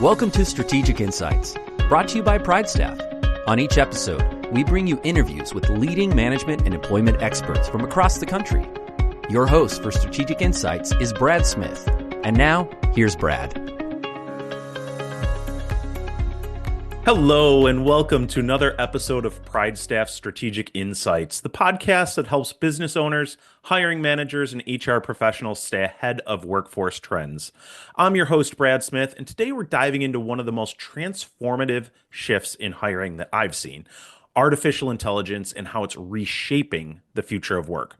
Welcome to Strategic Insights, brought to you by PrideStaff. On each episode, we bring you interviews with leading management and employment experts from across the country. Your host for Strategic Insights is Brad Smith. And now, here's Brad. Hello, and welcome to another episode of PrideStaff Strategic Insights, the podcast that helps business owners, hiring managers, and HR professionals stay ahead of workforce trends. I'm your host, Brad Smith, and today we're diving into one of the most transformative shifts in hiring that I've seen, artificial intelligence and how it's reshaping the future of work.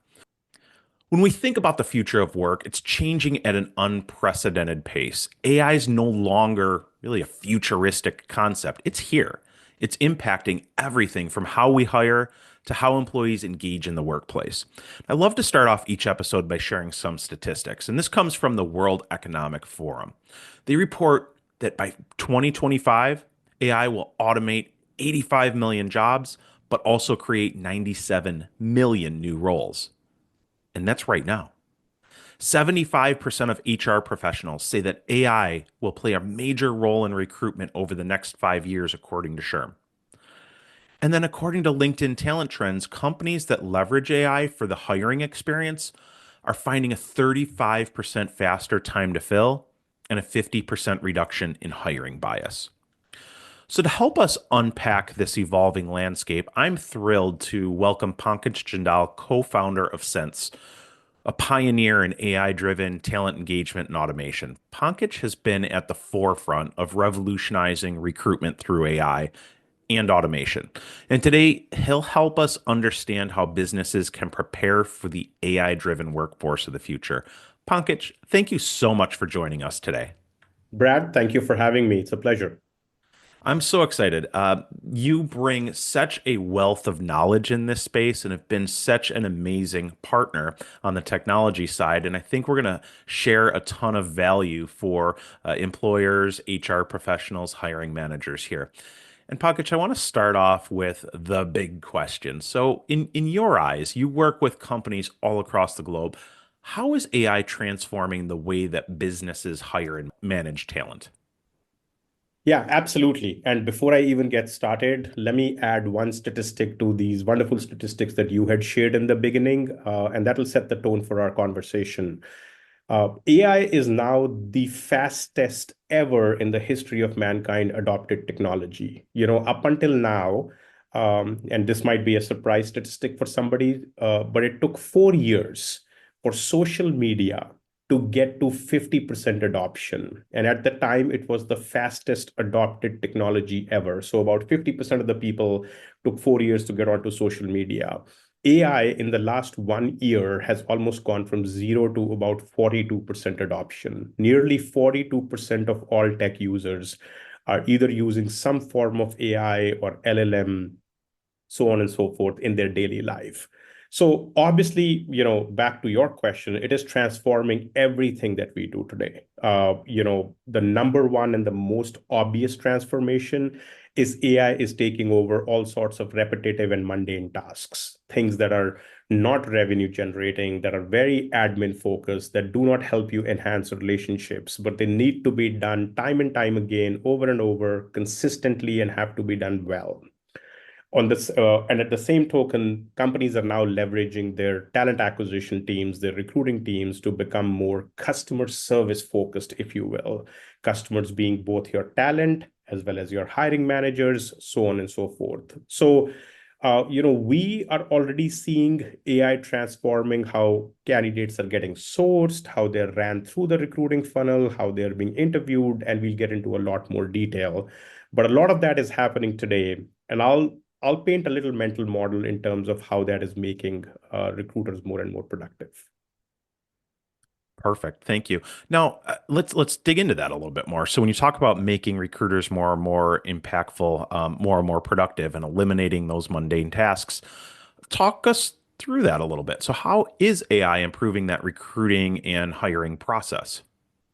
When we think about the future of work, it's changing at an unprecedented pace. AI is no longer really a futuristic concept. It's here. It's impacting everything from how we hire to how employees engage in the workplace. I love to start off each episode by sharing some statistics, and this comes from the World Economic Forum. They report that by 2025, AI will automate 85 million jobs, but also create 97 million new roles. And that's right now. 75% of HR professionals say that AI will play a major role in recruitment over the next 5 years, according to SHRM. And then according to LinkedIn Talent Trends, companies that leverage AI for the hiring experience are finding a 35% faster time to fill and a 50% reduction in hiring bias. So to help us unpack this evolving landscape, I'm thrilled to welcome Pankaj Jindal, co-founder of Sense, a pioneer in AI-driven talent engagement and automation. Pankaj has been at the forefront of revolutionizing recruitment through AI and automation. And today, he'll help us understand how businesses can prepare for the AI-driven workforce of the future. Pankaj, thank you so much for joining us today. Brad, thank you for having me. It's a pleasure. I'm so excited. You bring such a wealth of knowledge in this space and have been such an amazing partner on the technology side. And I think we're going to share a ton of value for employers, HR professionals, hiring managers here. And Pankaj, I want to start off with the big question. So in your eyes, you work with companies all across the globe. How is AI transforming the way that businesses hire and manage talent? Yeah, absolutely. And before I even get started, let me add one statistic to these wonderful statistics that you had shared in the beginning, and that will set the tone for our conversation. AI is now the fastest ever in the history of mankind adopted technology. Up until now, and this might be a surprise statistic for somebody, but it took 4 years for social media to get to 50% adoption. And at the time, it was the fastest adopted technology ever. So about 50% of the people took 4 years to get onto social media. AI in the last 1 year has almost gone from 0 to about 42% adoption. Nearly 42% of all tech users are either using some form of AI or LLM, so on and so forth, in their daily life. So obviously, back to your question, it is transforming everything that we do today. The number one and the most obvious transformation is AI is taking over all sorts of repetitive and mundane tasks, things that are not revenue generating, that are very admin focused, that do not help you enhance relationships, but they need to be done time and time again, over and over, consistently, and have to be done well. And at the same token, companies are now leveraging their talent acquisition teams, their recruiting teams to become more customer service focused, if you will. Customers being both your talent as well as your hiring managers, so on and so forth. So, we are already seeing AI transforming how candidates are getting sourced, how they're ran through the recruiting funnel, how they're being interviewed, and we'll get into a lot more detail. But a lot of that is happening today, and I'll paint a little mental model in terms of how that is making recruiters more and more productive. Perfect. Thank you. Now, let's dig into that a little bit more. So when you talk about making recruiters more and more impactful, more and more productive, and eliminating those mundane tasks, talk us through that a little bit. So how is AI improving that recruiting and hiring process?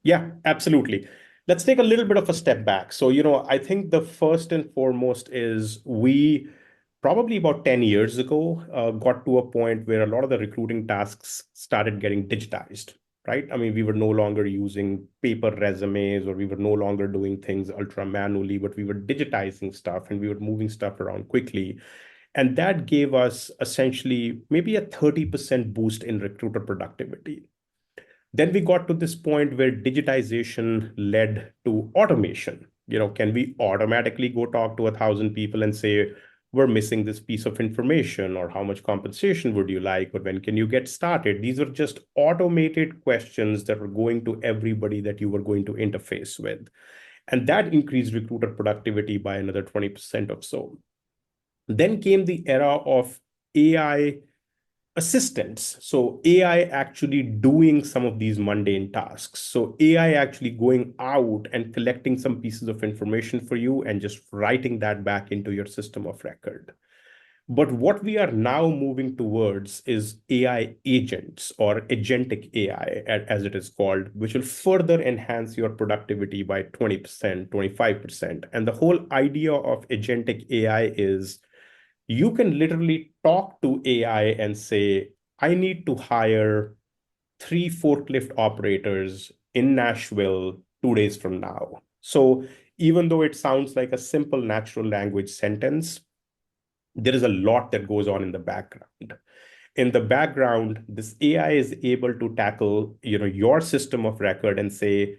Yeah, absolutely. Let's take a little bit of a step back. So, I think the first and foremost is we probably about 10 years ago got to a point where a lot of the recruiting tasks started getting digitized. right? I mean, we were no longer using paper resumes, or we were no longer doing things ultra manually, but we were digitizing stuff and we were moving stuff around quickly. And that gave us essentially maybe a 30% boost in recruiter productivity. Then we got to this point where digitization led to automation. Can we automatically go talk to 1,000 people and say, we're missing this piece of information, or how much compensation would you like, or when can you get started? These are just automated questions that were going to everybody that you were going to interface with. And that increased recruiter productivity by another 20% or so. Then came the era of AI assistants. So AI actually doing some of these mundane tasks. So AI actually going out and collecting some pieces of information for you and just writing that back into your system of record. But what we are now moving towards is AI agents, or agentic AI, as it is called, which will further enhance your productivity by 20%, 25%. And the whole idea of agentic AI is you can literally talk to AI and say, I need to hire 3 forklift operators in Nashville 2 days from now. So even though it sounds like a simple natural language sentence, there is a lot that goes on in the background. In the background, this AI is able to tackle, your system of record and say,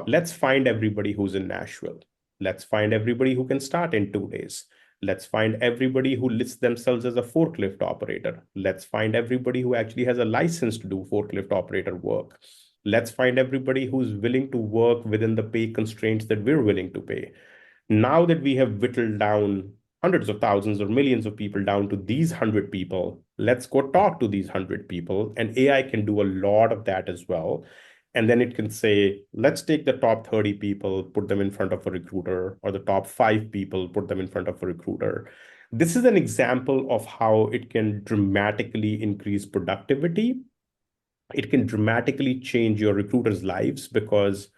let's find everybody who's in Nashville. Let's find everybody who can start in 2 days. Let's find everybody who lists themselves as a forklift operator. Let's find everybody who actually has a license to do forklift operator work. Let's find everybody who's willing to work within the pay constraints that we're willing to pay. Now that we have whittled down hundreds of thousands or millions of people down to these 100 people, let's go talk to these 100 people. And AI can do a lot of that as well. And then it can say, let's take the top 30 people, put them in front of a recruiter, or the top 5 people, put them in front of a recruiter. This is an example of how it can dramatically increase productivity. It can dramatically change your recruiters' lives, because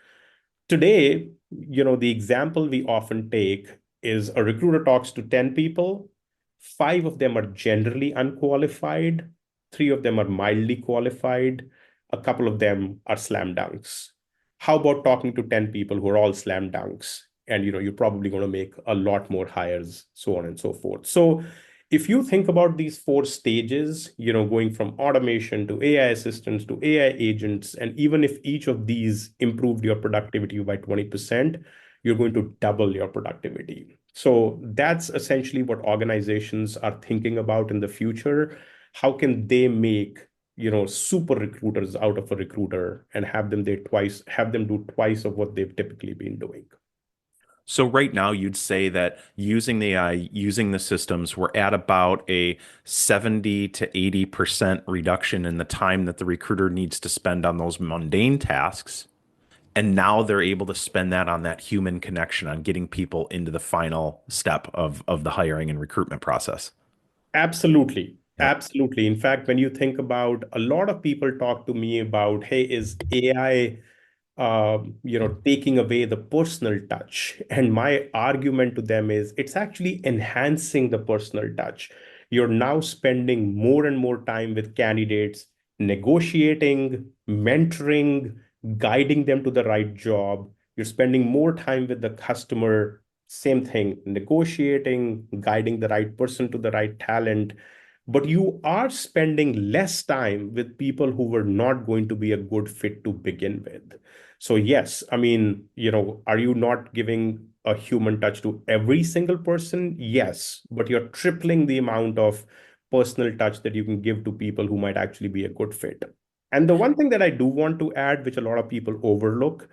today, the example we often take is a recruiter talks to 10 people, 5 of them are generally unqualified, 3 of them are mildly qualified, a couple of them are slam dunks. How about talking to 10 people who are all slam dunks? And you're probably going to make a lot more hires, so on and so forth. So if you think about these 4 stages, going from automation to AI assistants to AI agents, and even if each of these improved your productivity by 20%, you're going to double your productivity. So that's essentially what organizations are thinking about in the future. How can they make, super recruiters out of a recruiter and have them do twice of what they've typically been doing? So right now, you'd say that using the AI, using the systems, we're at about a 70 to 80% reduction in the time that the recruiter needs to spend on those mundane tasks. And now they're able to spend that on that human connection, on getting people into the final step of the hiring and recruitment process. Absolutely. Yep. Absolutely. In fact, when you think about, a lot of people talk to me about, hey, is AI taking away the personal touch? And my argument to them is it's actually enhancing the personal touch. You're now spending more and more time with candidates, negotiating, mentoring, guiding them to the right job. You're spending more time with the customer, same thing, negotiating, guiding the right person to the right talent. But you are spending less time with people who were not going to be a good fit to begin with. So yes, I mean, are you not giving a human touch to every single person? Yes, but you're tripling the amount of personal touch that you can give to people who might actually be a good fit. And the one thing that I do want to add, which a lot of people overlook,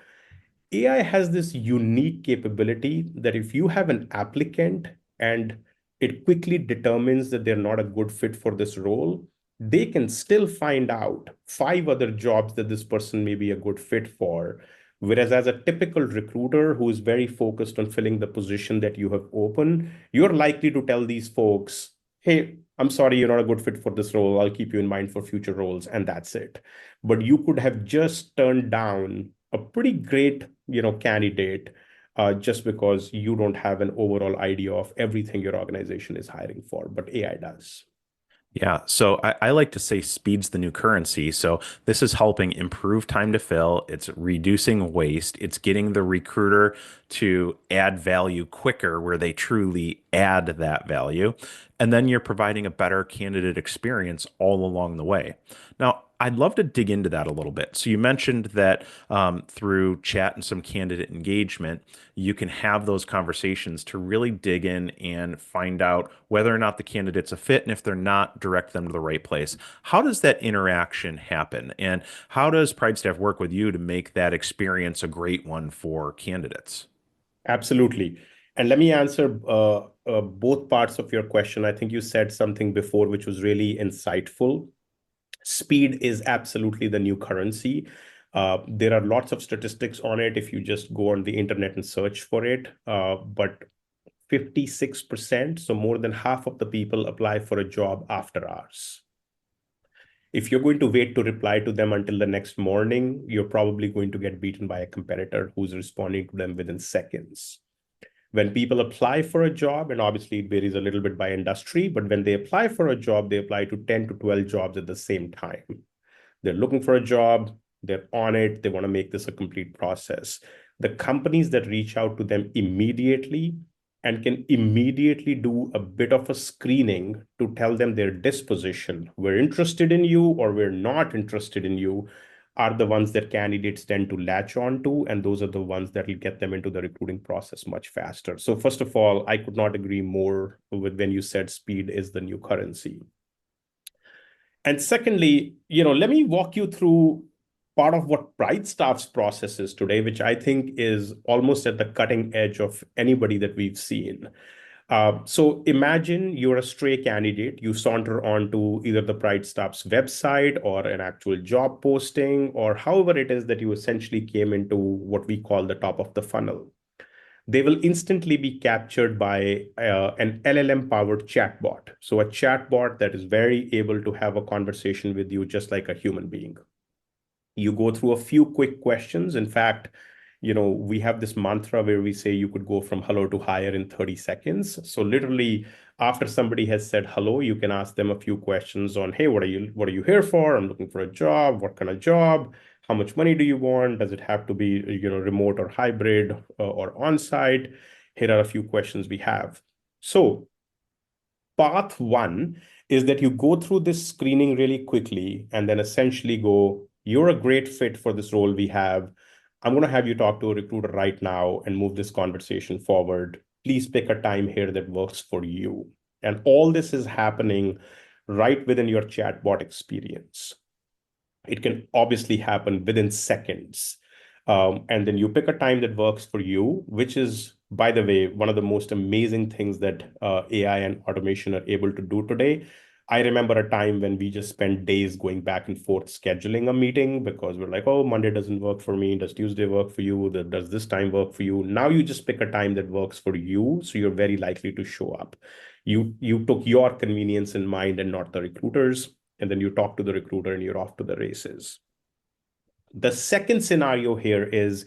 AI has this unique capability that if you have an applicant and it quickly determines that they're not a good fit for this role, they can still find out 5 other jobs that this person may be a good fit for. Whereas as a typical recruiter who is very focused on filling the position that you have open, you're likely to tell these folks, hey, I'm sorry, you're not a good fit for this role. I'll keep you in mind for future roles, and that's it. But you could have just turned down a pretty great, candidate, just because you don't have an overall idea of everything your organization is hiring for, but AI does. Yeah, so I like to say speed's the new currency. So this is helping improve time to fill. It's reducing waste. It's getting the recruiter to add value quicker where they truly add that value. And then you're providing a better candidate experience all along the way. Now, I'd love to dig into that a little bit. So you mentioned that through chat and some candidate engagement, you can have those conversations to really dig in and find out whether or not the candidate's a fit, and if they're not, direct them to the right place. How does that interaction happen? And how does PrideStaff work with you to make that experience a great one for candidates? Absolutely. And let me answer both parts of your question. I think you said something before which was really insightful. Speed is absolutely the new currency. There are lots of statistics on it if you just go on the internet and search for it. But 56%, so more than half of the people apply for a job after hours. If you're going to wait to reply to them until the next morning, you're probably going to get beaten by a competitor who's responding to them within seconds. When people apply for a job, and obviously it varies a little bit by industry, but when they apply for a job, they apply to 10 to 12 jobs at the same time. They're looking for a job, they're on it, they want to make this a complete process. The companies that reach out to them immediately and can immediately do a bit of a screening to tell them their disposition, we're interested in you or we're not interested in you, are the ones that candidates tend to latch on to, and those are the ones that will get them into the recruiting process much faster. So first of all, I could not agree more with when you said speed is the new currency. And secondly, let me walk you through part of what PrideStaff's process is today, which I think is almost at the cutting edge of anybody that we've seen. So imagine you're a stray candidate. You saunter onto either the PrideStaff's website or an actual job posting, or however it is that you essentially came into what we call the top of the funnel. They will instantly be captured by an LLM-powered chatbot. So a chatbot that is very able to have a conversation with you just like a human being. You go through a few quick questions. In fact, we have this mantra where we say you could go from hello to hire in 30 seconds. So literally after somebody has said hello, you can ask them a few questions on, hey, what are you here for? I'm looking for a job. What kind of job? How much money do you want? Does it have to be, remote or hybrid or on-site? Here are a few questions we have. So path one is that you go through this screening really quickly and then essentially go, you're a great fit for this role we have. I'm going to have you talk to a recruiter right now and move this conversation forward. Please pick a time here that works for you. And all this is happening right within your chatbot experience. It can obviously happen within seconds. And then you pick a time that works for you, which is, by the way, one of the most amazing things that AI and automation are able to do today. I remember a time when we just spent days going back and forth scheduling a meeting because we're like, oh, Monday doesn't work for me. Does Tuesday work for you? Does this time work for you? Now you just pick a time that works for you. So you're very likely to show up. You took your convenience in mind and not the recruiters. And then you talk to the recruiter and you're off to the races. The second scenario here is,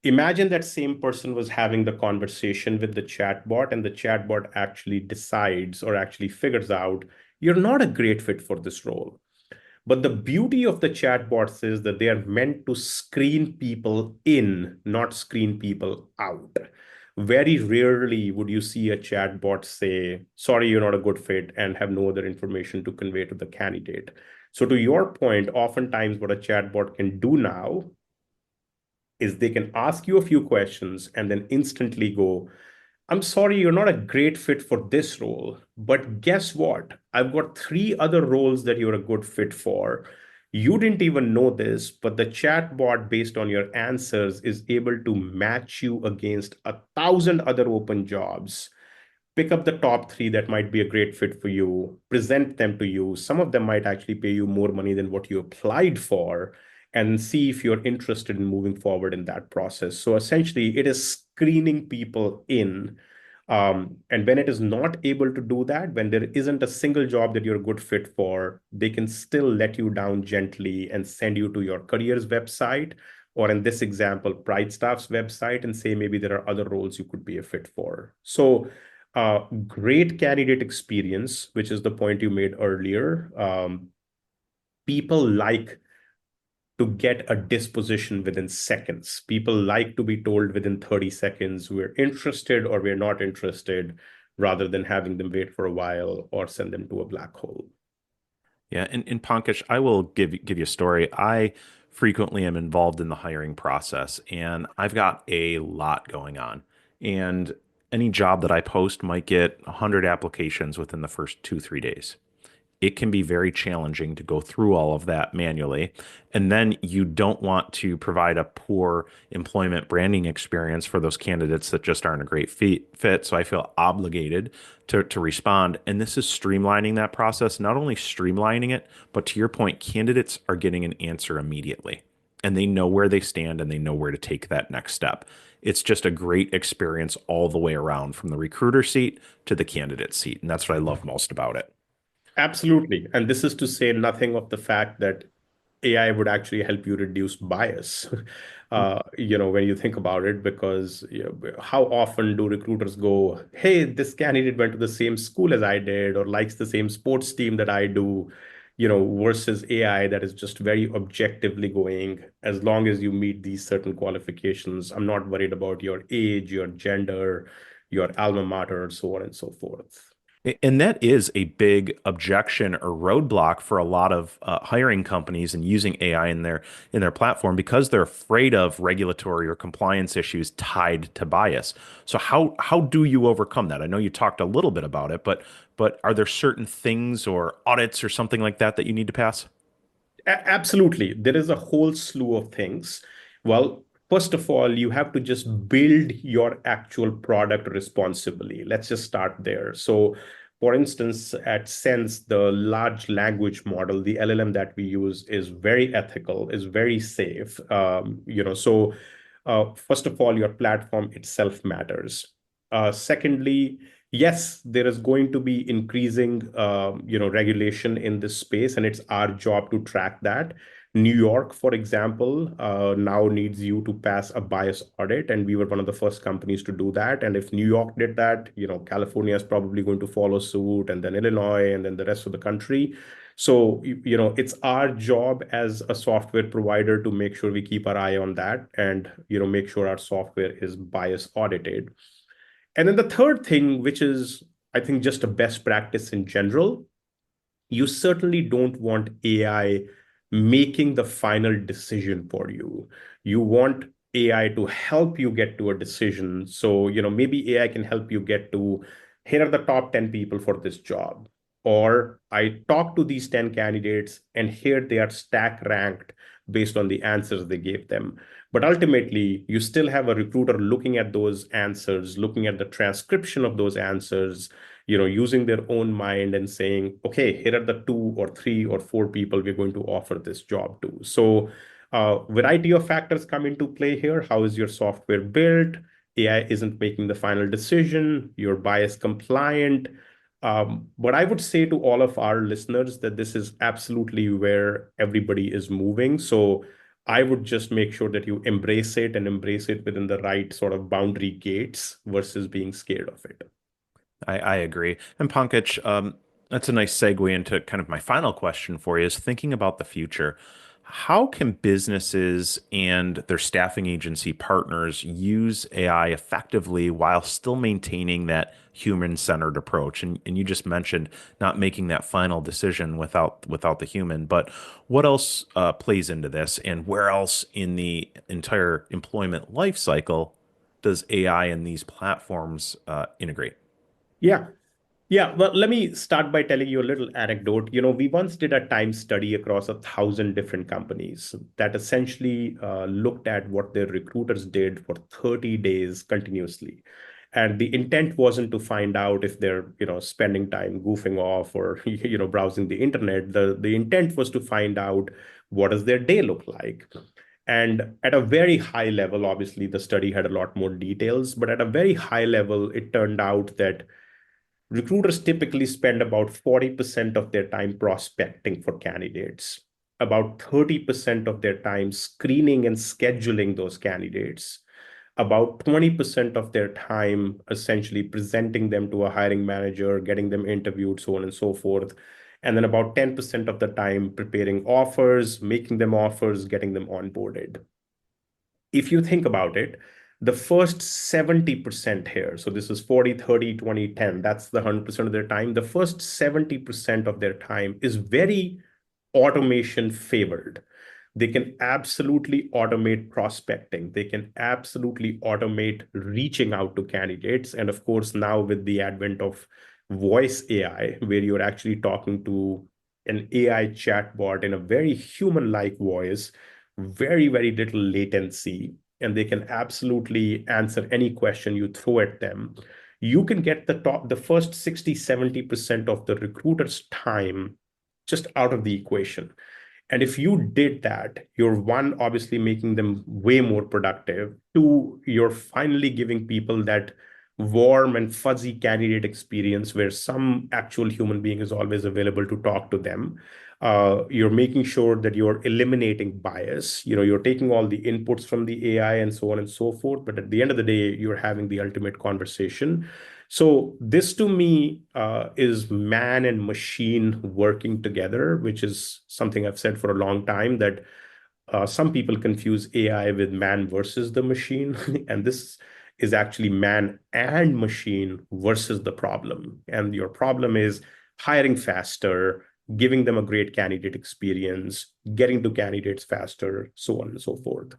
imagine that same person was having the conversation with the chatbot, and the chatbot actually decides or actually figures out you're not a great fit for this role. But the beauty of the chatbots is that they are meant to screen people in, not screen people out. Very rarely would you see a chatbot say, sorry, you're not a good fit, and have no other information to convey to the candidate. So to your point, oftentimes what a chatbot can do now is they can ask you a few questions and then instantly go, I'm sorry, you're not a great fit for this role, but guess what? I've got 3 other roles that you're a good fit for. You didn't even know this, but the chatbot, based on your answers, is able to match you against 1,000 other open jobs. Pick up the top 3 that might be a great fit for you, present them to you. Some of them might actually pay you more money than what you applied for, and see if you're interested in moving forward in that process. So essentially, it is screening people in. And when it is not able to do that, when there isn't a single job that you're a good fit for, they can still let you down gently and send you to your careers website, or in this example, PrideStaff's website, and say maybe there are other roles you could be a fit for. So Great candidate experience, which is the point you made earlier. People like to get a disposition within seconds. People like to be told within 30 seconds, we're interested or we're not interested, rather than having them wait for a while or send them to a black hole. Yeah, and Pankaj, I will give you a story. I frequently am involved in the hiring process, and I've got a lot going on. And any job that I post might get 100 applications within the first 2, 3 days. It can be very challenging to go through all of that manually. And then you don't want to provide a poor employment branding experience for those candidates that just aren't a great fit. So I feel obligated to respond. And this is streamlining that process, not only streamlining it, but to your point, candidates are getting an answer immediately and they know where they stand and they know where to take that next step. It's just a great experience all the way around from the recruiter seat to the candidate seat. And that's what I love most about it. Absolutely. And this is to say nothing of the fact that AI would actually help you reduce bias, when you think about it, because how often do recruiters go, hey, this candidate went to the same school as I did or likes the same sports team that I do, versus AI that is just very objectively going, as long as you meet these certain qualifications, I'm not worried about your age, your gender, your alma mater, so on and so forth. And that is a big objection or roadblock for a lot of hiring companies and using AI in their platform because they're afraid of regulatory or compliance issues tied to bias. So how do you overcome that? I know you talked a little bit about it, but are there certain things or audits or something like that that you need to pass? Absolutely. There is a whole slew of things. Well, first of all, you have to just build your actual product responsibly. Let's just start there. So, for instance, at Sense, the large language model, the LLM that we use is very ethical, is very safe. First of all, your platform itself matters. Secondly, yes, there is going to be increasing, regulation in this space, and it's our job to track that. New York, for example, now needs you to pass a bias audit, and we were one of the first companies to do that. And if New York did that, California is probably going to follow suit, and then Illinois, and then the rest of the country. So, it's our job as a software provider to make sure we keep our eye on that and, make sure our software is bias audited. And then the third thing, which is, I think, just a best practice in general, you certainly don't want AI making the final decision for you. You want AI to help you get to a decision. So, maybe AI can help you get to, here are the top 10 people for this job. Or I talked to these 10 candidates and here they are stack ranked based on the answers they gave them. But ultimately, you still have a recruiter looking at those answers, looking at the transcription of those answers, using their own mind and saying, okay, here are the 2 or 3 or 4 people we're going to offer this job to. So, variety of factors come into play here. How is your software built? AI isn't making the final decision. You're bias compliant. But I would say to all of our listeners that this is absolutely where everybody is moving. So I would just make sure that you embrace it and embrace it within the right sort of boundary gates versus being scared of it. I agree. And Pankaj, that's a nice segue into kind of my final question for you is thinking about the future. How can businesses and their staffing agency partners use AI effectively while still maintaining that human-centered approach? And you just mentioned not making that final decision without the human, but what else plays into this, and where else in the entire employment life cycle does AI and these platforms integrate? Yeah. Yeah, well, let me start by telling you a little anecdote. We once did a time study across 1,000 different companies that essentially looked at what their recruiters did for 30 days continuously. And the intent wasn't to find out if they're, spending time goofing off or, browsing the internet. The intent was to find out what does their day look like. And at a very high level, obviously, the study had a lot more details, but at a very high level, it turned out that recruiters typically spend about 40% of their time prospecting for candidates, about 30% of their time screening and scheduling those candidates, about 20% of their time essentially presenting them to a hiring manager, getting them interviewed, so on and so forth. And then about 10% of the time preparing offers, making them offers, getting them onboarded. If you think about it, the first 70% here, so this is 40, 30, 20, 10, that's the 100% of their time. The first 70% of their time is very automation favored. They can absolutely automate prospecting. They can absolutely automate reaching out to candidates. And of course, now with the advent of voice AI, where you're actually talking to an AI chatbot in a very human-like voice, very, very little latency, and they can absolutely answer any question you throw at them. You can get the first 60, 70% of the recruiter's time just out of the equation. And if you did that, you're one, obviously making them way more productive. Two, you're finally giving people that warm and fuzzy candidate experience where some actual human being is always available to talk to them. You're making sure that you're eliminating bias. You're taking all the inputs from the AI and so on and so forth. But at the end of the day, you're having the ultimate conversation. So this to me is man and machine working together, which is something I've said for a long time, that some people confuse AI with man versus the machine. And this is actually man and machine versus the problem. And your problem is hiring faster, giving them a great candidate experience, getting to candidates faster, so on and so forth.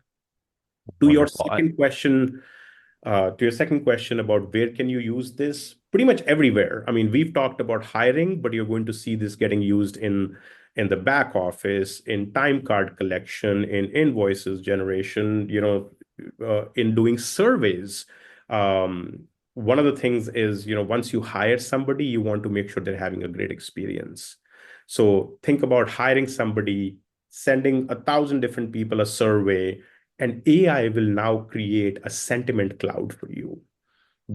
To your Wonderful. second question, about where can you use this? Pretty much everywhere. I mean, we've talked about hiring, but you're going to see this getting used in the back office, in time card collection, in invoices generation, in doing surveys. One of the things is, once you hire somebody, you want to make sure they're having a great experience. So think about hiring somebody, sending 1,000 different people a survey, and AI will now create a sentiment cloud for you.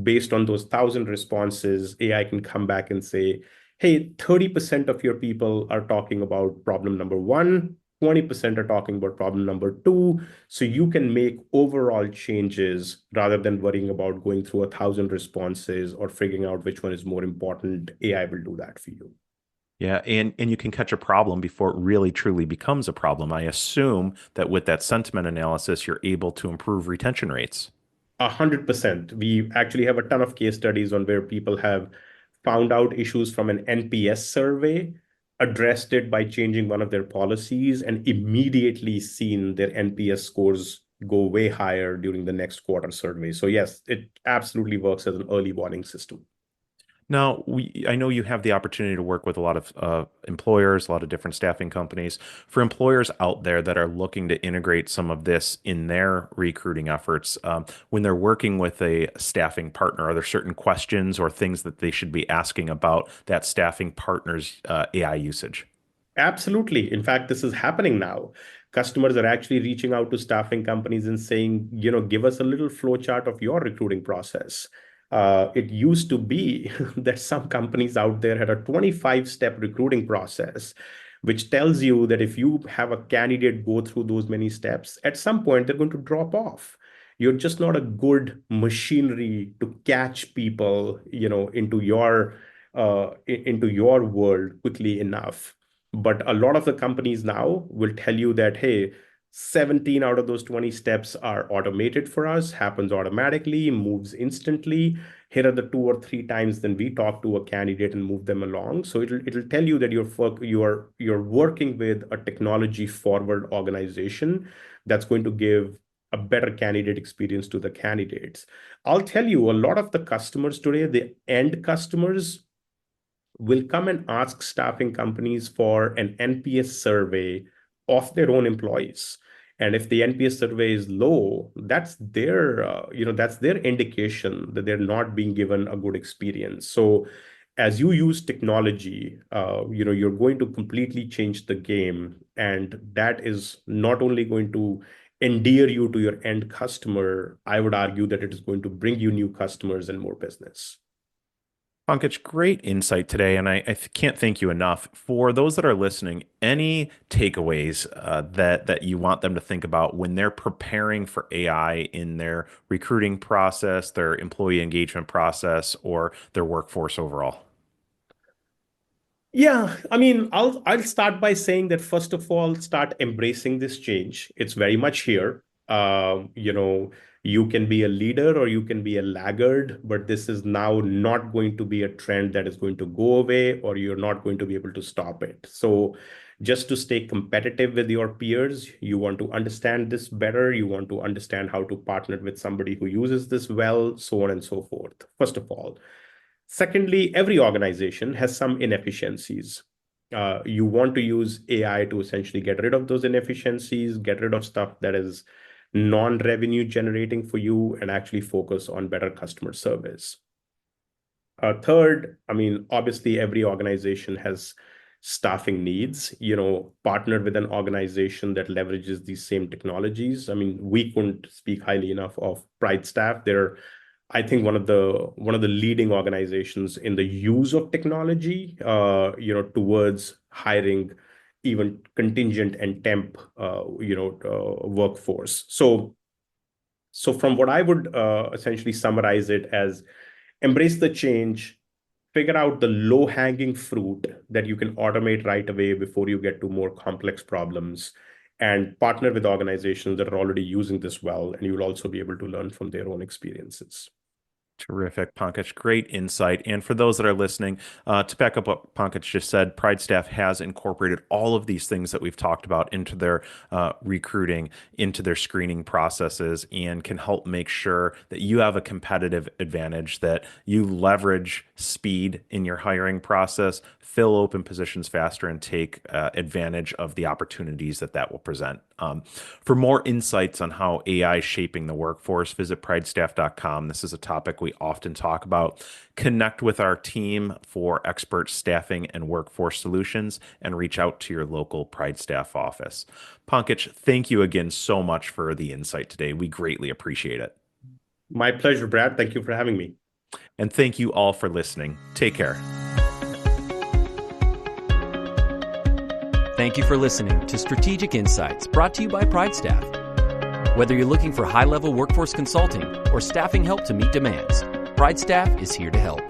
Based on those 1,000 responses, AI can come back and say, hey, 30% of your people are talking about problem number one, 20% are talking about problem number two. So you can make overall changes rather than worrying about going through 1,000 responses or figuring out which one is more important. AI will do that for you. Yeah, and you can catch a problem before it really truly becomes a problem. I assume that with that sentiment analysis, you're able to improve retention rates. 100%. We actually have a ton of case studies on where people have found out issues from an NPS survey, addressed it by changing one of their policies, and immediately seen their NPS scores go way higher during the next quarter survey. So yes, it absolutely works as an early warning system. Now, I know you have the opportunity to work with a lot of employers, a lot of different staffing companies. For employers out there that are looking to integrate some of this in their recruiting efforts, when they're working with a staffing partner, are there certain questions or things that they should be asking about that staffing partner's AI usage? Absolutely. In fact, this is happening now. Customers are actually reaching out to staffing companies and saying, give us a little flow chart of your recruiting process. It used to be that some companies out there had a 25-step recruiting process, which tells you that if you have a candidate go through those many steps, at some point they're going to drop off. You're just not a good machinery to catch people, into your world quickly enough. But a lot of the companies now will tell you that, hey, 17 out of those 20 steps are automated for us, happens automatically, moves instantly. Here are the 2 or 3 times then we talk to a candidate and move them along. So it'll tell you that you're working with a technology forward organization that's going to give a better candidate experience to the candidates. I'll tell you, a lot of the customers today, the end customers, will come and ask staffing companies for an NPS survey of their own employees. And if the NPS survey is low, that's their indication that they're not being given a good experience. So as you use technology, you're going to completely change the game. And that is not only going to endear you to your end customer, I would argue that it is going to bring you new customers and more business. Pankaj, great insight today, and I can't thank you enough. For those that are listening, any takeaways that you want them to think about when they're preparing for AI in their recruiting process, their employee engagement process, or their workforce overall? Yeah, I mean, I'll start by saying that first of all, start embracing this change. It's very much here. You can be a leader or you can be a laggard, but this is now not going to be a trend that is going to go away, or you're not going to be able to stop it. So, just to stay competitive with your peers, you want to understand this better. You want to understand how to partner with somebody who uses this well, so on and so forth. First of all. Secondly, every organization has some inefficiencies. You want to use AI to essentially get rid of those inefficiencies, get rid of stuff that is non-revenue generating for you, and actually focus on better customer service. Third, I mean, obviously, every organization has staffing needs. Partner with an organization that leverages these same technologies. I mean, we couldn't speak highly enough of PrideStaff. They're, I think, one of the leading organizations in the use of technology, towards hiring even contingent and temp, workforce. So from what I would essentially summarize it as, embrace the change, figure out the low-hanging fruit that you can automate right away before you get to more complex problems, and partner with organizations that are already using this well, and you'll also be able to learn from their own experiences. Terrific, Pankaj. Great insight. And for those that are listening, to back up what Pankaj just said, PrideStaff has incorporated all of these things that we've talked about into their recruiting, into their screening processes, and can help make sure that you have a competitive advantage, that you leverage speed in your hiring process, fill open positions faster, and take advantage of the opportunities that will present. For more insights on how AI is shaping the workforce, visit pridestaff.com. This is a topic we often talk about. Connect with our team for expert staffing and workforce solutions, and reach out to your local PrideStaff office. Pankaj, thank you again so much for the insight today. We greatly appreciate it. My pleasure, Brad. Thank you for having me. And thank you all for listening. Take care. Thank you for listening to Strategic Insights, brought to you by PrideStaff. Whether you're looking for high-level workforce consulting or staffing help to meet demands, PrideStaff is here to help.